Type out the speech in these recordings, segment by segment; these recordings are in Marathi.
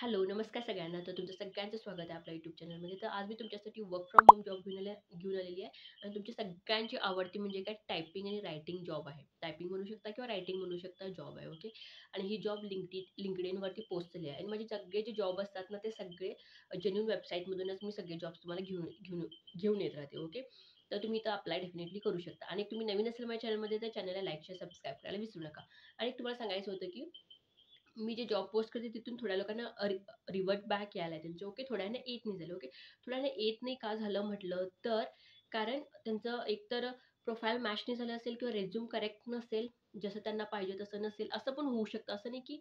हॅलो, नमस्कार सगळ्यांना. तर तुमचं सगळ्यांचं स्वागत आहे आपल्या YouTube चॅनलमध्ये. तर आज मी तुमच्यासाठी वर्क फ्रॉम होम जॉब घेऊन आलेली आहे आणि तुमची सगळ्यांची आवडती म्हणजे काय टायपिंग आणि रायटिंग जॉब आहे. टायपिंग म्हणू शकता किंवा रायटिंग म्हणू शकता जॉब आहे, ओके. आणि ही जॉब LinkedInवरती पोस्ट झाली आहे आणि माझे सगळे जे जॉब असतात ना, ते सगळे जेन्युइन वेबसाईटमधूनच मी सगळे जॉब्स तुम्हाला घेऊन घेऊन घेऊन येत राहते, ओके. तर तुम्ही इथं अप्लाय डेफिनेटली करू शकता आणि तुम्ही नवीन असेल माझ्या चॅनलमध्ये तर चॅनलला लाईक, शेअर, सबस्क्राईब करायला विसरू नका. आणि तुम्हाला सांगायचं होतं की मी जे जॉब पोस्ट करते तिथून थोड्या लोकांना रिव्हर्ट बॅक यायला त्यांचे ओके थोड्यांना येत नाही झालं ओके थोड्यांना येत नाही का झालं म्हटलं तर कारण त्यांचं एकतर प्रोफाईल मॅच नाही झालं असेल किंवा रेझ्यूम करेक्ट नसेल जसं त्यांना पाहिजे तसं नसेल असं पण होऊ शकतं असं नाही की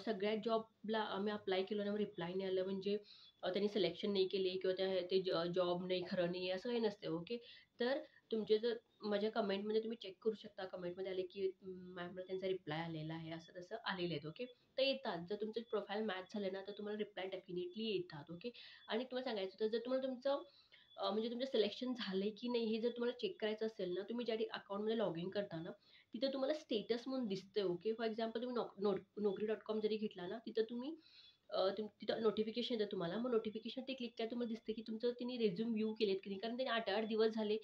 सगळ्या जॉबला आम्ही अप्लाय केलं ना रिप्लाय नाही आलं म्हणजे त्यांनी सिलेक्शन नाही केले किंवा ते जॉब नाही खरं नाही असं काही नसते ओके तर तुमचे जर माझ्या कमेंटमध्ये तुम्ही चेक करू शकता कमेंटमध्ये आले की मॅमला त्यांचा रिप्लाय आलेला आहे असं तसं आलेले आहेत ओके तर येतात जर तुमचं प्रोफाईल मॅच झालं ना तर तुम्हाला रिप्लाय डेफिनेटली येतात ओके आणि तुम्हाला सांगायचं होतं जर तुम्हाला तुमचं म्हणजे तुमचं सिलेक्शन झालंय की नाही हे जर तुम्हाला चेक करायचं असेल ना तुम्ही ज्या अकाउंटमध्ये लॉग इन करता ना तिथं तुम्हाला स्टेटस म्हणून दिसतंय ओके फॉर एक्झाम्पल तुम्ही नोकरी.com जरी घेतला ना तिथं तुम्ही तिथं नोटिफिकेशन येतं तुम्हाला मग नोटिफिकेशन ते क्लिक केलं तुम्हाला दिसते की तुमचं त्यांनी रेझ्यूम व्ह्यू केलेत की नाही कारण त्यांनी 8-8 दिवस झाले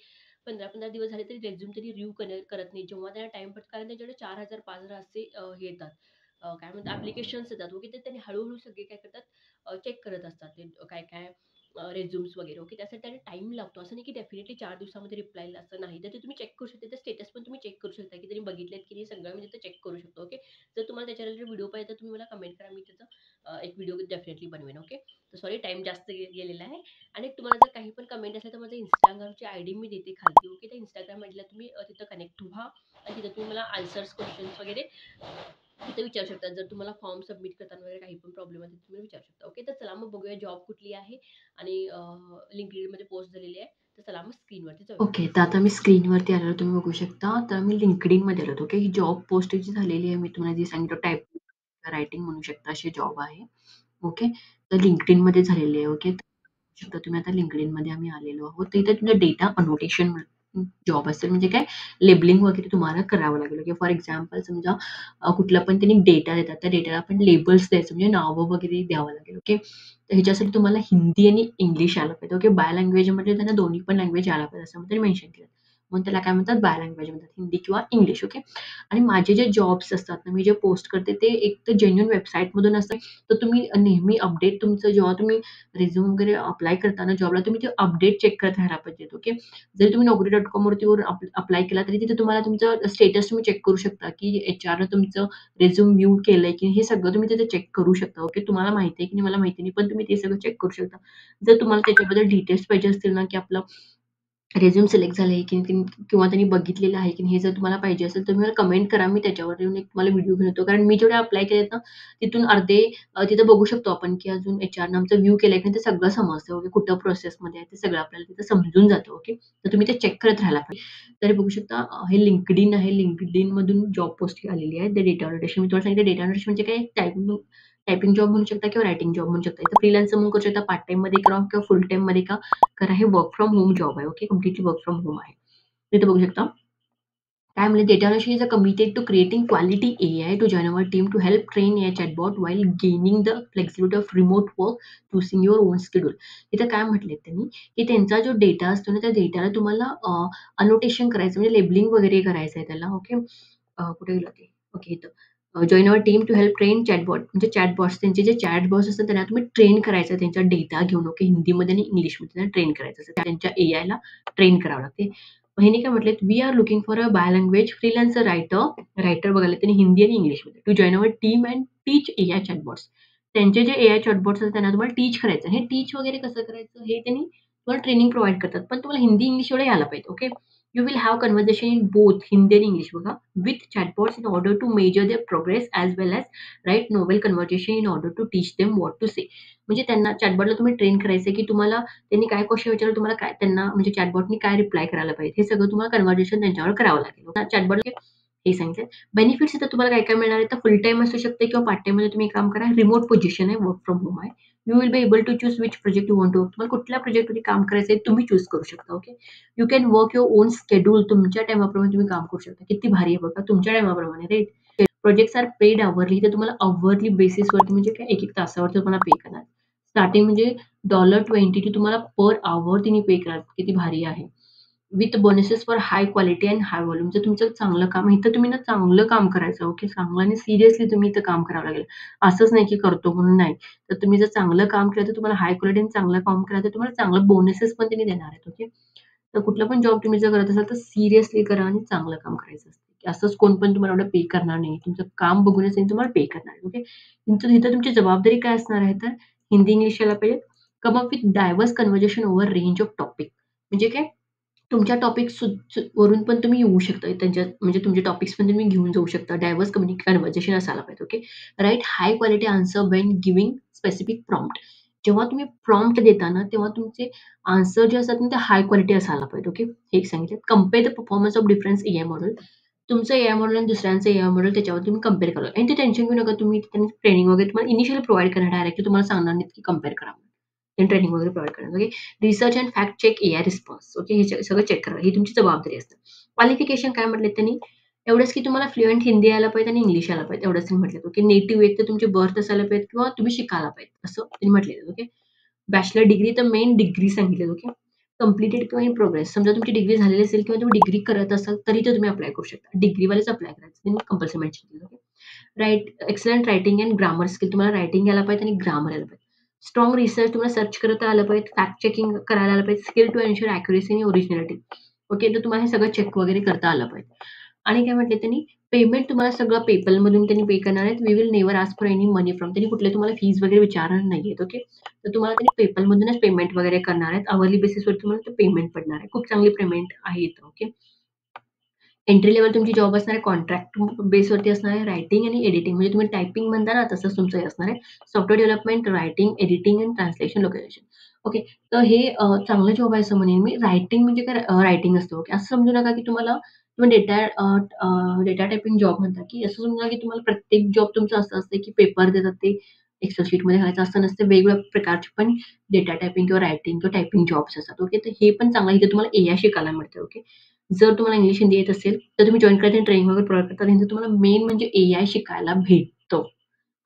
15-15 दिवस झाले तरी रेझ्यूम त्यांनी रिव्ह्यू करत नाही जेव्हा त्यांना टाइम पडतो कारण त्यांच्याकडे 4,000 5,000 असे हे येतात काय म्हणतात ॲप्लिकेशन्स येतात ओके तर त्यांनी हळूहळू सगळे काय करतात चेक करत असतात ते काय काय रेझ्युम्स वगैरे ओके त्यासाठी त्यांना टाईम लागतो असं नाही की डेफिनेटली 4 दिवसामध्ये रिप्लाय असं नाही तर ते तुम्ही चेक करू शकता ते स्टेटस पण तुम्ही चेक करू शकता की त्यांनी बघितलेत की नाही सगळं मी तिथं चेक करू शकतो ओके जर तुम्हाला त्याच्या रिलेटेड व्हिडिओ पाहिजे तर तुम्ही मला कमेंट करा मी त्याचं एक व्हिडिओ डेफिनेटली बनवेन ओके तर सॉरी टाईम जास्त गेलेला आहे आणि तुम्हाला जर काही पण कमेंट असेल तर माझं Instagramची आयडी मी देते खालती ओके त्या Instagram आयडीला तुम्ही तिथं कनेक्ट व्हा आणि तिथं तुम्ही मला आन्सर्स क्वेश्चन्स वगैरे तिथे विचारू शकता जर तुम्हाला फॉर्म सबमिट करताना वगैरे काही पण प्रॉब्लेम आहे तुम्ही विचारू शकता ओके तर चला मग बघूया जॉब कुठली आहे आणि लिंक्डइनमध्ये पोस्ट झालेली आहे तर चला मग स्क्रीनवरती जाऊया ओके. तर आता मी स्क्रीनवरती आल्यावर तुम्ही बघू शकता. तर मी LinkedInमध्ये आलो. ओके. ही जॉब पोस्ट जी झालेली आहे, मी तुम्हाला जी सांगितलं टायपिंग, रायटिंग म्हणू शकता अशी जॉब आहे. ओके. तर LinkedInमध्ये झालेली आहे. ओके. तर शकता तुम्ही आता LinkedInमध्ये आम्ही आलेलो आहोत. तर इथे तुमचं डेटा अनोटेशन जॉब असेल म्हणजे काय लेबलिंग वगैरे तुम्हाला करावं लागेल. ओके. फॉर एक्झाम्पल समजा कुठला पण त्यांनी डेटा देतात. त्या डेटाला आपण लेबल्स द्यायचं म्हणजे नावं वगैरे द्यावं लागेल. ओके. तर ह्याच्यासाठी तुम्हाला हिंदी आणि इंग्लिश आलं पाहिजे. ओके. बाय लँग्वेजमध्ये त्यांना दोन्ही पण लँग्वेज आला पाहिजे असं त्यांनी मेन्शन केलं. मग त्याला काय म्हणतात बाय लँग्वेज म्हणतात. हिंदी किंवा इंग्लिश. ओके. आणि माझे जे जॉब्स असतात ना, मी जे पोस्ट करते ते एक तर जेन्युइन वेबसाईटमधून असतात. तर तुम्ही नेहमी अपडेट तुमचं जेव्हा तुम्ही रिझ्यूम वगैरे अप्लाय करताना जॉबला तुम्ही ते अपडेट चेक करत राहायला पाहिजेत. ओके. जरी तुम्ही Naukri.com वरती अप्लाय केला तरी तिथे तुम्हाला तुमचं स्टेटस तुम्ही चेक करू शकता, की एचआरनं तुमचं रिझ्यूम व्ह्यू केलंय की हे सगळं तुम्ही तिथे चेक करू शकता. ओके. तुम्हाला माहिती आहे की नाही मला माहिती नाही, पण तुम्ही ते सगळं चेक करू शकता. जर तुम्हाला त्याच्याबद्दल डिटेल्स पाहिजे असतील ना, की आपलं रिझ्यूम सिलेक्ट झालंय की किंवा त्यांनी बघितलेलं आहे की नाही, हे जर तुम्हाला पाहिजे असेल तर मला कमेंट करा. मी त्याच्यावर येऊन एक तुम्हाला व्हिडिओ घेऊन येतो. कारण मी जेवढे अप्लाय केलेत ना, तिथून अर्धे तिथं बघू शकतो आपण की अजून एचआरनं आमचं व्ह्यू केलंय की नाही ते सगळं समजतं. ओके. कुठं प्रोसेसमध्ये आहे ते सगळं आपल्याला तिथं समजून जातं. ओके. तर तुम्ही ते चेक करत राहायला पाहिजे. तर बघू शकता हे LinkedIn आहे. LinkedInमधून जॉब पोस्ट आलेली आहे. ते डेटा अनोटेशन मी तुम्हाला सांगितलं डेटा अनोटेशन म्हणजे काय टायपिंग टायपिंग जॉब म्हणू शकता किंवा रायटिंग जॉब म्हणू शकता. इथं फ्रीलान्सर म्हणून करू शकता, पार्ट टाईममध्ये करा किंवा फुल टाईममध्ये का करा. हे वर्क फ्रॉम होम जॉब आहे. Okay. Completely work from home आहे. तिथे बघू शकता. काय म्हणले data analysis is a committed to creating quality AI to join our team to help train AI chatbot while gaining the flexibility of remote work choosing your own schedule. इथं काय म्हटले त्यांनी, की त्यांचा जो डेटा असतो ना, त्या डेटाला तुम्हाला अनोटेशन करायचं म्हणजे लेबलिंग वगैरे करायचं आहे त्याला. ओके. कुठे गेलं ते? ओके इथं. Join our team to help train chatbot म्हणजे चॅटबॉट्स त्यांचे जे चॅटबॉट्स असतात त्यांना तुम्ही ट्रेन करायचं त्यांचा डेटा घेऊन. ओके. हिंदीमध्ये आणि इंग्लिशमध्ये त्यांना ट्रेन करायचं असतं. त्यांच्या एआयला ट्रेन करावं लागते. मग ह्याने काय म्हटलेत, "we are looking for a bilingual freelancer writer बघायला त्यांनी हिंदी आणि इंग्लिशमध्ये to join our team and teach AI chatbots." त्यांचे जे एआय चॅटबॉट्स असतात त्यांना तुम्हाला टीच करायचं. हे टीच वगैरे कसं करायचं हे त्यांनी तुम्हाला ट्रेनिंग प्रोव्हाईड करतात. पण तुम्हाला हिंदी, इंग्लिश एवढं यायला पाहिजे. Okay. You will have conversation in both Hindi and English बघा with chatbots in order to measure their progress as well as write novel conversation in order to teach them what to say. म्हणजे त्यांना चॅटबॉटला तुम्ही ट्रेन करायचंय, की तुम्हाला त्यांनी काय क्वेशन विचारलं, तुम्हाला काय त्यांना म्हणजे चॅटबॉटनी काय रिप्लाय करायला पाहिजे, हे सगळं तुम्हाला कन्व्हर्सेशन त्यांच्यावर करावं लागेल. चॅटबॉट हे सांगितलं. बेनिफिट्स इथं तुम्हाला काय-काय मिळणार आहे, तर फुल टाईम असू शकते किंवा पार्ट टाईममध्ये तुम्ही काम करा. रिमोट पोझिशन आहे, वर्क फ्रॉम होम आहे. You will be able to choose which project you want to तुम्हाला कुठल्या प्रोजेक्टमध्ये काम करायचं आहे तुम्ही चूज करू शकता. Okay. You can work your own schedule तुमच्या टाईमाप्रमाणे तुम्ही काम करू शकता. किती भारी आहे बघा तुमच्या टाईमाप्रमाणे right. Projects are paid hourly, तर तुम्हाला अवरली बेसिसवरती म्हणजे काय एक-एक तासावरती तुम्हाला पे करणार. स्टार्टिंग म्हणजे $22 तुम्हाला पर अवर तिने पे करणार. किती भारी आहे. With bonuses for high quality and high volume. जर तुमचं चांगलं काम इथं तुम्ही ना चांगलं काम करायचं. ओके. चांगलं आणि सिरियसली तुम्ही इथं काम करावं लागेल. असंच नाही की करतो म्हणून नाही. तर तुम्ही जर चांगलं काम केलं तर तुम्हाला हाय क्वालिटी आणि चांगलं काम केलं तर तुम्हाला चांगलं बोनसेस पण त्यांनी देणार आहेत. ओके. तर कुठला पण जॉब तुम्ही जर करत असाल तर सिरियसली करा आणि चांगलं काम करायचं असतं. असंच कोण पण तुम्हाला एवढं पे करणार नाही. तुमचं काम बघूनच त्यांनी तुम्हाला पे करणार आहे. ओके. इथं तुमची जबाबदारी काय असणार आहे तर हिंदी, इंग्लिश यायला पाहिजे. Come up with diverse conversation over range of topic. म्हणजे काय तुमच्या टॉपिक्स वरून पण तुम्ही येऊ शकता. त्यांच्या म्हणजे तुमचे टॉपिक्स पण तुम्ही घेऊन जाऊ शकता. डायव्हर्स कन्व्हर्सेशन असायला पाहिजे. Okay. Right high quality answer when giving specific prompt. जेव्हा तुम्ही प्रॉम्प्ट देता ना, तेव्हा तुमचे आन्सर जे असतात ना, ते हाय क्वालिटी असायला पाहिजे. ओके. हे एक सांगितलं. Compare the performance of difference AI model. तुमचं एआय मॉडेल आणि दुसऱ्यांचं एआय मॉडेल त्याच्यावर तुम्ही कंपेअर करा आणि ते टेन्शन घेऊ नका. तुम्ही त्यांनी ट्रेनिंग वगैरे तुम्हाला इनिशियली प्रोव्हाईड करणार. डायरेक्टली तुम्हाला सांगणार नाहीत की कंपेअर करा. त्यांनी ट्रेनिंग वगैरे प्रोव्हाईड करणार. Okay. Research and fact check AI response. Okay. हे सगळं चेक करा. ही तुमची जबाबदारी असते. क्वालिफिकेशन काय म्हटले त्यांनी? एवढंच की तुम्हाला फ्लुएंट हिंदी यायला पाहिजे आणि इंग्लिश यायला पाहिजे. एवढंच त्यांनी म्हटलं. ओके. नेटिव्ह एक तर तुमची बर्थ असायला पाहिजे किंवा तुम्ही शिकायला पाहिजे. असं त्यांनी म्हटलेलं. ओके. बॅचलर डिग्री तर मेन डिग्री सांगितली. ओके. कंप्लीटेड किंवा इन प्रोग्रेस. समजा तुमची डिग्री झालेली असेल किंवा तुम्ही डिग्री करत असाल तरी ते तुम्ही अप्लाय करू शकता. डिग्रीवालेच अप्लाय करायचं. त्यांनी कंपल्सरी मेन्शन केलं. Okay. Excellent writing and grammar skill. तुम्हाला रायटिंग यायला पाहिजे आणि ग्रामर यायला पाहिजे. स्ट्राँग रिसर्च तुम्हाला सर्च करता आलं पाहिजे. फॅक्ट चेकिंग करायला आलं पाहिजे. स्किल टू एन्शुअर ॲक्युरसी आणि ओरिजिनॅलिटी. ओके. तर तुम्हाला हे सगळं चेक वगैरे करता आलं पाहिजे. आणि काय म्हटले त्यांनी, पेमेंट तुम्हाला सगळं PayPalमधून त्यांनी पे करणार आहेत. We will never ask for any money from. त्यांनी कुठले तुम्हाला फीस वगैरे विचारणार नाहीयेत. ओके. तर तुम्हाला त्यांनी PayPalमधूनच पेमेंट वगैरे करणार आहेत. अवरली बेसिसवर तुम्हाला ते पेमेंट पडणार आहे. खूप चांगली पेमेंट आहे इथं. ओके. एंट्री लेव्हल तुमची जॉब असणार आहे. कॉन्ट्रॅक्ट बेसवरती असणार आहे. रायटिंग आणि एडिटिंग म्हणजे तुम्ही टायपिंग म्हणता ना, तसंच तुमचं हे असणार आहे. Software development, writing, editing end translation, location. Okay. तर हे चांगलं जॉब आहे असं म्हणेन मी. रायटिंग म्हणजे काय रायटिंग असतं. ओके. असं समजू नका की तुम्ही डेटा टायपिंग जॉब म्हणता, की असं समजू नका की तुम्हाला प्रत्येक जॉब तुमचं असं असतं की पेपर देतात ते एक्सेल शीटमध्ये घालायचं असं नसतं. वेगवेगळ्या प्रकारचे पण डेटा टायपिंग किंवा रायटिंग किंवा टायपिंग जॉब्स असतात. ओके. तर हे पण चांगलं इथे तुम्हाला एआय शिकायला मिळतं. ओके. जर तुम्हाला इंग्लिश, हिंदी येत असेल, तर तुम्ही जॉइन करायचं ट्रेनिंग वगैरे प्रोव्हाईड करतात. आणि तुम्हाला मेन म्हणजे एआय शिकायला भेटतं.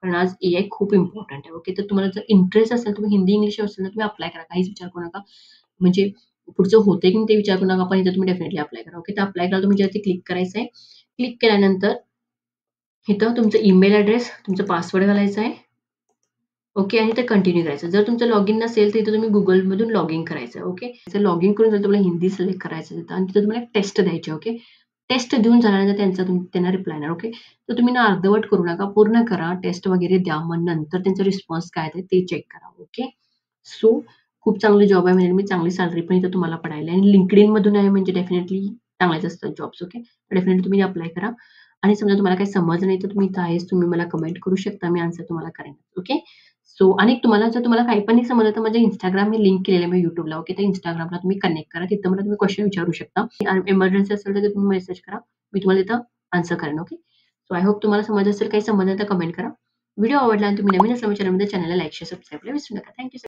कारण आज एआय खूप इम्पोर्टंट आहे. ओके. तर तुम्हाला जर इंटरेस्ट असेल, तुम्ही हिंदी, इंग्लिश असेल, तर तुम्ही अप्लाय करा. काहीच विचार करू नका. म्हणजे पुढचं होतंय की नाही ते विचार करू नका. पण इथे तुम्ही डेफिनिटली अप्लाय करा. ओके. तर अप्लाय करायला तुम्ही ज्यावरती क्लिक करायचं आहे. क्लिक केल्यानंतर इथं तुमचा ईमेल ॲड्रेस, तुमचा पासवर्ड घालायचा आहे. ओके. आणि ते कंटिन्यू करायचं. जर तुमचं लॉगिन नसेल, तर इथे तुम्ही Googleमधून लॉगिन करायचं आहे. ओके. तर लॉगिन करून जर तुम्हाला हिंदी सिलेक्ट करायचं आहे आणि तिथे तुम्हाला टेस्ट द्यायची आहे. ओके. टेस्ट देऊन झाल्यानंतर त्यांना रिप्लाय येणार. ओके. तर तुम्ही ना अर्धवट करू नका. पूर्ण करा. टेस्ट वगैरे द्या. मग नंतर त्यांचा रिस्पॉन्स काय आहे ते चेक करा. ओके. सो खूप चांगली जॉब आहे. म्हणजे मी चांगली सॅलरी पण इथे तुम्हाला पडायला आहे आणि LinkedInमधून आहे म्हणजे डेफिनिटली चांगलेच असतात जॉब्स. ओके. डेफिनिटली तुम्ही अप्लाय करा. आणि समजा तुम्हाला काही समजलं नाही, तर तुम्ही इथं आहेच. तुम्ही मला कमेंट करू शकता. मी आन्सर तुम्हाला करेन. ओके. सो आणि जर तुम्हाला काही पण नाही समजलं, तर माझं Instagram मी लिंक केलेलं आहे मी YouTubeला. ओके. तर Instagramला तुम्ही कनेक्ट करा. तिथं मला तुम्ही क्वेशन विचारू शकता. एमर्जन्सी असेल तर तुम्ही मेसेज करा. मी तुम्हाला तिथं आन्सर करेन. ओके. सो आय होप तुम्हाला समजलं असेल. काही समजलं तर कमेंट करा. व्हिडिओ आवडला आणि तुम्ही नवीन असल्यामुळे चॅनलला लाईक, शेअर, सबस्क्राईब करायला विसरू नका. Thank you.